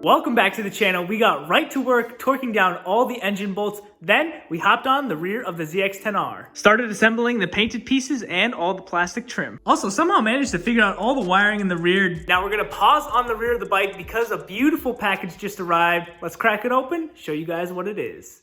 Welcome back to the channel. We got right to work torquing down all the engine bolts. Then we hopped on the rear of the ZX10R. Started assembling the painted pieces and all the plastic trim. Also, somehow managed to figure out all the wiring in the rear. Now we're gonna pause on the rear of the bike because a beautiful package just arrived. Let's crack it open, show you guys what it is.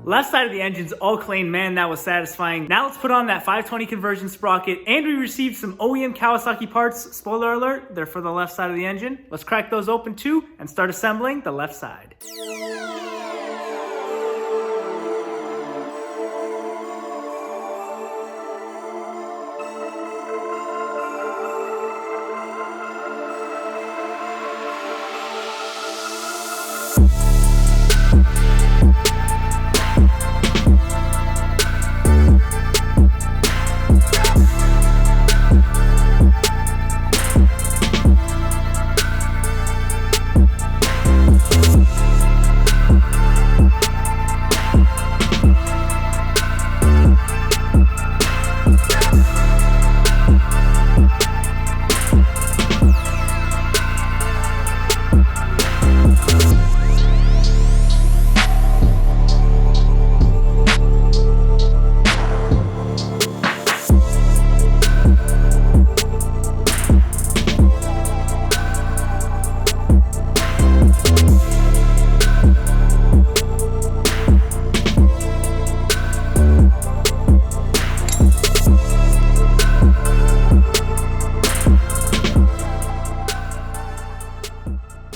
Left side of the engine's all clean, man, that was satisfying. Now let's put on that 520 conversion sprocket, and we received some OEM Kawasaki parts. Spoiler alert, they're for the left side of the engine. Let's crack those open too and start assembling the left side.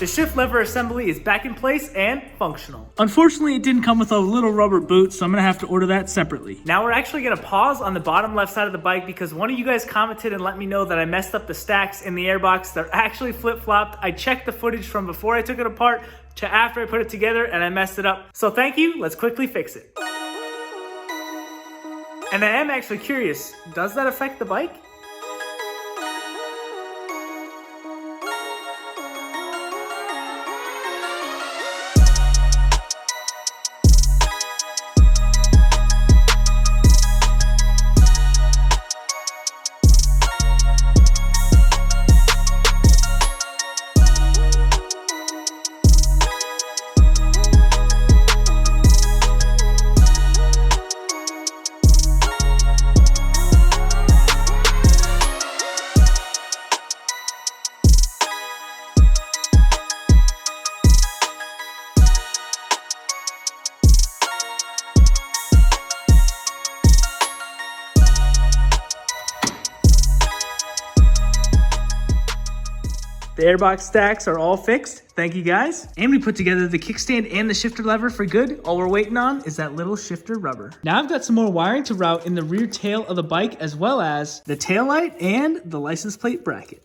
The shift lever assembly is back in place and functional. Unfortunately, it didn't come with a little rubber boot, so I'm gonna have to order that separately. Now we're actually gonna pause on the bottom left side of the bike because one of you guys commented and let me know that I messed up the stacks in the airbox. They're actually flip-flopped. I checked the footage from before I took it apart to after I put it together and I messed it up. So thank you, let's quickly fix it. And I am actually curious, does that affect the bike? The airbox stacks are all fixed. Thank you guys. And we put together the kickstand and the shifter lever for good. All we're waiting on is that little shifter rubber. Now I've got some more wiring to route in the rear tail of the bike, as well as the tail light and the license plate bracket.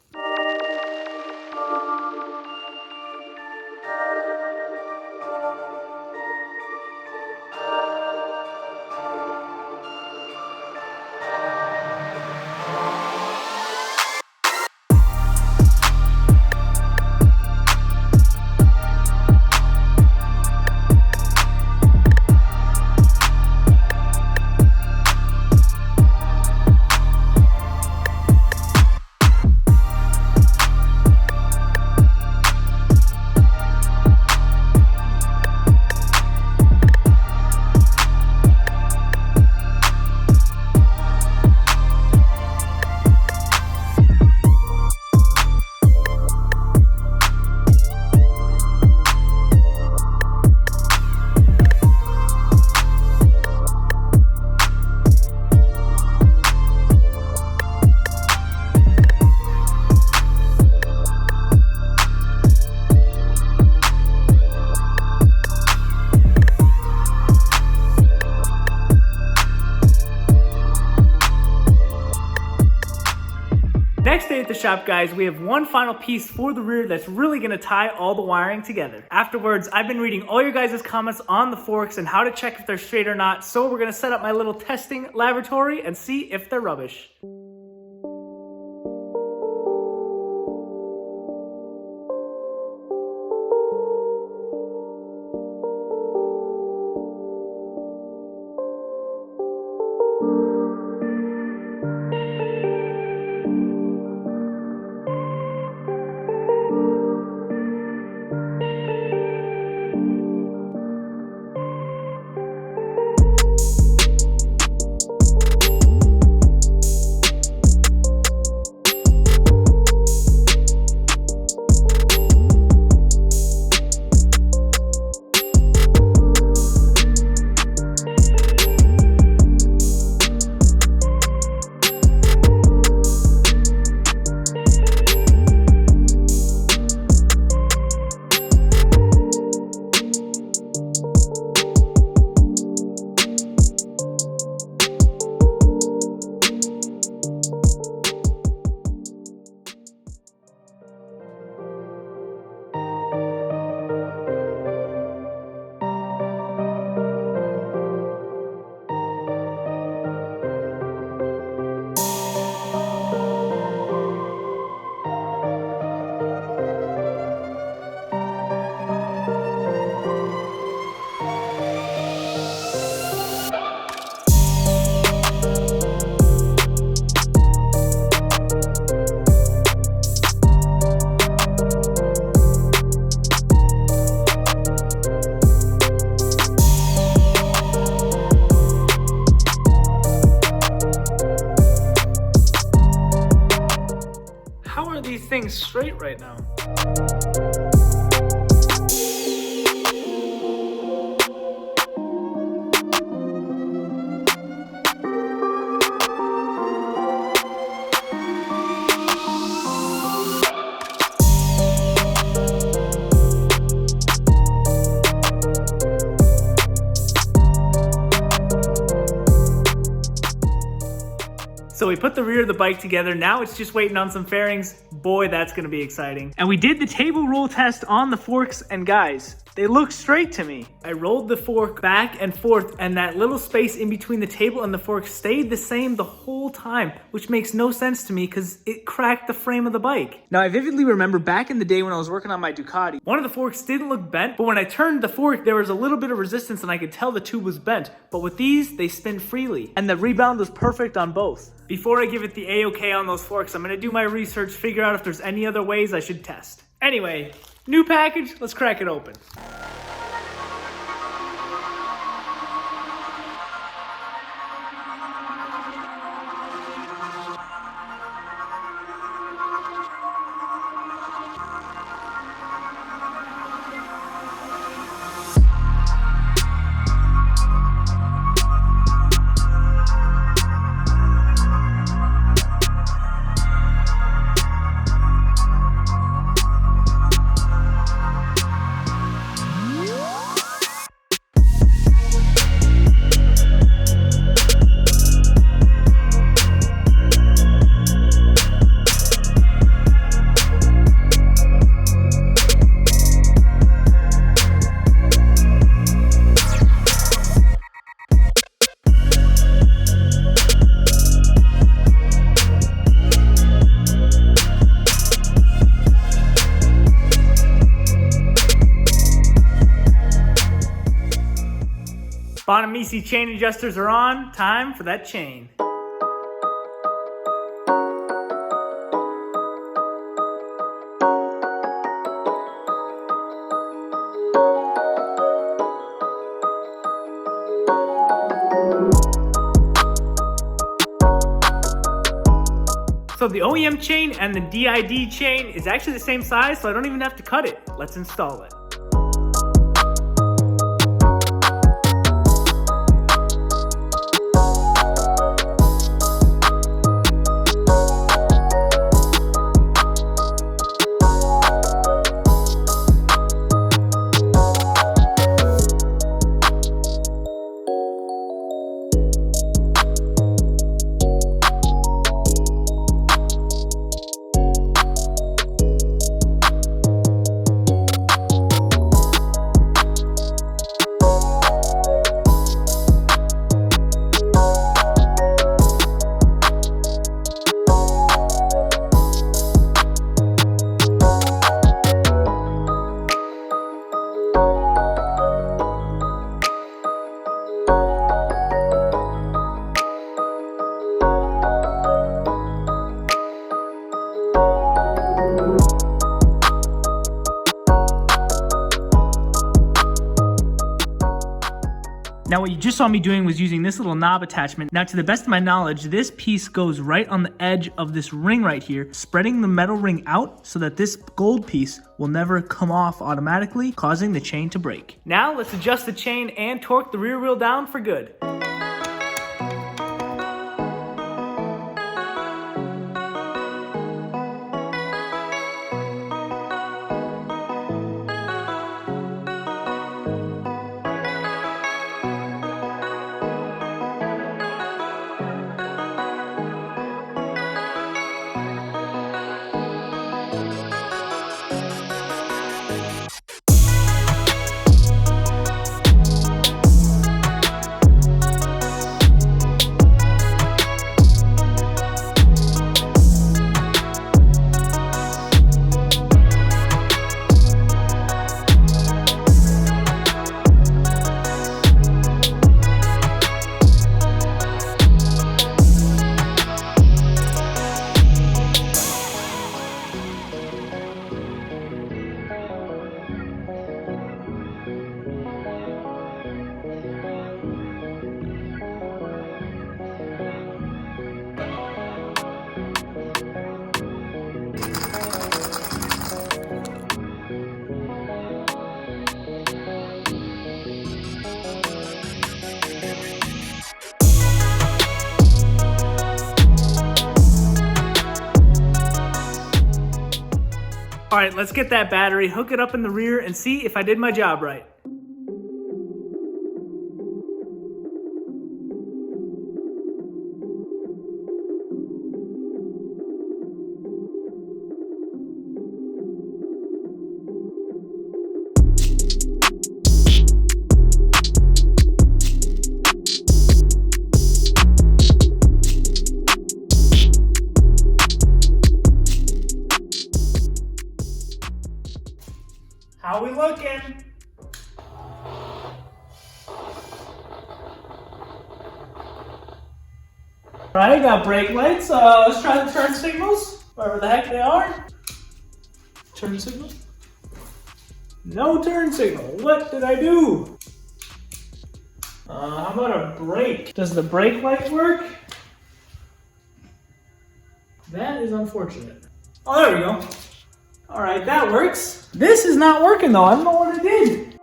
Next day at the shop, guys, we have one final piece for the rear that's really gonna tie all the wiring together. Afterwards, I've been reading all your guys' comments on the forks and how to check if they're straight or not, so we're gonna set up my little testing laboratory and see if they're rubbish. Things straight right now. So we put the rear of the bike together. Now it's just waiting on some fairings. Boy, that's gonna be exciting. And we did the table roll test on the forks, and guys, they look straight to me. I rolled the fork back and forth, and that little space in between the table and the fork stayed the same the whole time, which makes no sense to me because it cracked the frame of the bike. Now, I vividly remember back in the day when I was working on my Ducati, one of the forks didn't look bent, but when I turned the fork, there was a little bit of resistance and I could tell the tube was bent. But with these, they spin freely, and the rebound was perfect on both. Before I give it the A-OK on those forks, I'm gonna do my research, figure out if there's any other ways I should test. Anyway, new package, let's crack it open. Bottom EC chain adjusters are on. Time for that chain. So the OEM chain and the DID chain is actually the same size, so I don't even have to cut it. Let's install it. Now what you just saw me doing was using this little knob attachment. Now to the best of my knowledge, this piece goes right on the edge of this ring right here, spreading the metal ring out so that this gold piece will never come off automatically, causing the chain to break. Now let's adjust the chain and torque the rear wheel down for good. All right, let's get that battery, hook it up in the rear, and see if I did my job right. How we looking? Alright, got brake lights. Let's try the turn signals, wherever the heck they are. Turn signal? No turn signal. What did I do? How about a brake? Does the brake light work? That is unfortunate. Oh, there we go. All right, that works. This is not working though. I don't know what it did.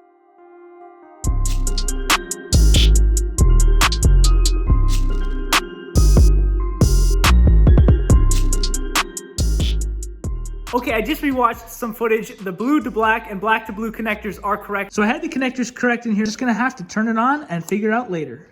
Okay, I just rewatched some footage. The blue to black and black to blue connectors are correct. So I had the connectors correct in here. Just gonna have to turn it on and figure out later.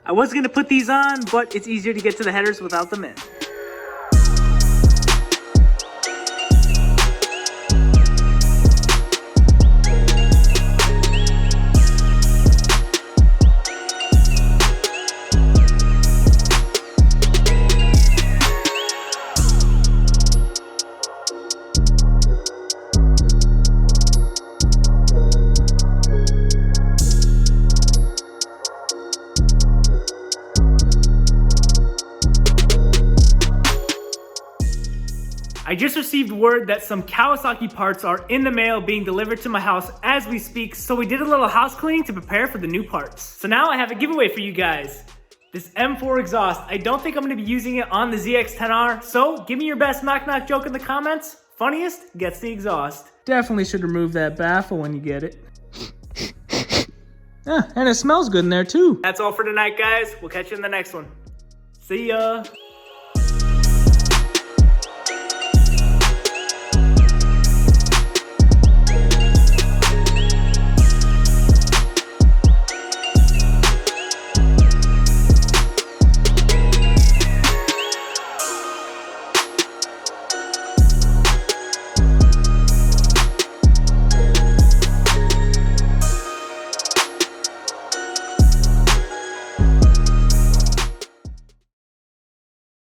I was gonna put these on, but it's easier to get to the headers without them in. just received word that some Kawasaki parts are in the mail being delivered to my house as we speak, so we did a little house cleaning to prepare for the new parts. So now I have a giveaway for you guys. This M4 exhaust, I don't think I'm going to be using it on the ZX10R, so give me your best knock-knock joke in the comments. Funniest gets the exhaust. Definitely should remove that baffle when you get it. And it smells good in there too. That's all for tonight, guys. We'll catch you in the next one. See ya.